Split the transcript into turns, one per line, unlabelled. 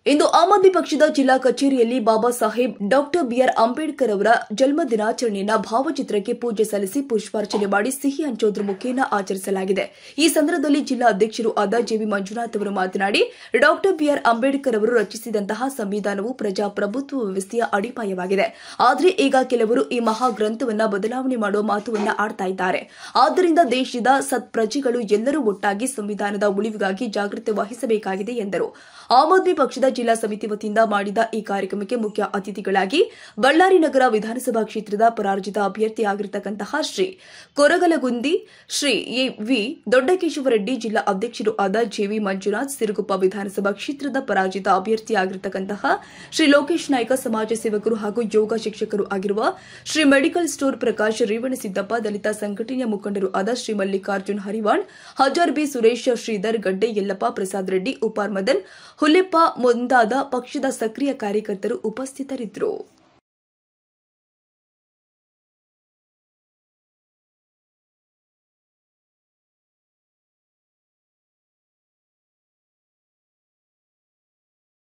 ಇಂದು ಆಮ್ ಆದ್ಮಿ ಪಕ್ಷದ ಜಿಲ್ಲಾ ಕಚೇರಿಯಲ್ಲಿ ಬಾಬಾ ಸಾಹೇಬ್ ಡಾಕ್ಟರ್ ಬಿಆರ್ ಅಂಬೇಡ್ಕರ್ ಅವರ ಜನ್ಮ ದಿನಾಚರಣೆಯನ್ನು ಭಾವಚಿತ್ರಕ್ಕೆ ಪೂಜೆ ಸಲ್ಲಿಸಿ ಪುಷ್ಪಾರ್ಚನೆ ಮಾಡಿ ಸಿಹಿ ಹಂಚೋದ್ರ ಮುಖೇನ ಆಚರಿಸಲಾಗಿದೆ. ಈ ಸಂದರ್ಭದಲ್ಲಿ ಜಿಲ್ಲಾ ಅಧ್ಯಕ್ಷರು ಆದ ಜೆವಿ ಮಂಜುನಾಥ್ ಅವರು ಮಾತನಾಡಿ, ಡಾಕ್ಟರ್ ಬಿಆರ್ ಅಂಬೇಡ್ಕರ್ ಅವರು ರಚಿಸಿದಂತಹ ಸಂವಿಧಾನವು ಪ್ರಜಾಪ್ರಭುತ್ವ ವ್ಯವಸ್ಥೆಯ ಅಡಿಪಾಯವಾಗಿದೆ. ಆದರೆ ಈಗ ಕೆಲವರು ಈ ಮಹಾ ಗ್ರಂಥವನ್ನ ಬದಲಾವಣೆ ಮಾಡುವ ಮಾತುವನ್ನ ಆಡ್ತಾ ಇದ್ದಾರೆ. ಆದ್ದರಿಂದ ದೇಶದ ಸತ್ಪ್ರಜೆಗಳು ಎಲ್ಲರೂ ಒಟ್ಟಾಗಿ ಸಂವಿಧಾನದ ಉಳಿವಿಗಾಗಿ ಜಾಗೃತಿ ವಹಿಸಬೇಕಾಗಿದೆ ಎಂದರು. ಆಮ್ ಆದ್ಮಿ ಪಕ್ಷದ ಜಿಲ್ಲಾ ಸಮಿತಿ ವತಿಯಿಂದ ಮಾಡಿದ ಈ ಕಾರ್ಯಕ್ರಮಕ್ಕೆ ಮುಖ್ಯ ಅತಿಥಿಗಳಾಗಿ ಬಳ್ಳಾರಿ ನಗರ ವಿಧಾನಸಭಾ ಕ್ಷೇತ್ರದ ಪರಾಜಿತ ಅಭ್ಯರ್ಥಿಯಾಗಿರತಕ್ಕಂತಹ ಶ್ರೀ ಕೊರಗಲಗುಂದಿ ಶ್ರೀ ವಿ ದೊಡ್ಡಕೇಶವರೆಡ್ಡಿ, ಜಿಲ್ಲಾ ಅಧ್ಯಕ್ಷರು ಆದ ಜೆವಿ ಮಂಜುನಾಥ್, ಸಿರುಗುಪ್ಪ ವಿಧಾನಸಭಾ ಕ್ಷೇತ್ರದ ಪರಾಜಿತ ಅಭ್ಯರ್ಥಿಯಾಗಿರತಕ್ಕಂತಹ ಶ್ರೀ ಲೋಕೇಶ್ ನಾಯ್ಕ, ಸಮಾಜ ಸೇವಕರು ಹಾಗೂ ಯೋಗ ಶಿಕ್ಷಕರು ಆಗಿರುವ ಶ್ರೀ ಮೆಡಿಕಲ್ ಸ್ಟೋರ್ ಪ್ರಕಾಶ್, ರೇವಣಸಿದ್ದಪ್ಪ, ದಲಿತ ಸಂಘಟನೆಯ ಮುಖಂಡರು ಆದ ಶ್ರೀ ಮಲ್ಲಿಕಾರ್ಜುನ್ ಹರಿವಾಣ್, ಹಜಾರ್ ಬಿ ಸುರೇಶ್, ಶ್ರೀಧರ್ ಗಡ್ಡೆ, ಯಲ್ಲಪ್ಪ, ಪ್ರಸಾದ್ ರೆಡ್ಡಿ, ಉಪಾರ್ ಮದನ್, ಹುಲ್ಲೆಪ್ಪ ಮುಂತಾದ ಪಕ್ಷದ ಸಕ್ರಿಯ ಕಾರ್ಯಕರ್ತರು ಉಪಸ್ಥಿತರಿದ್ದರು.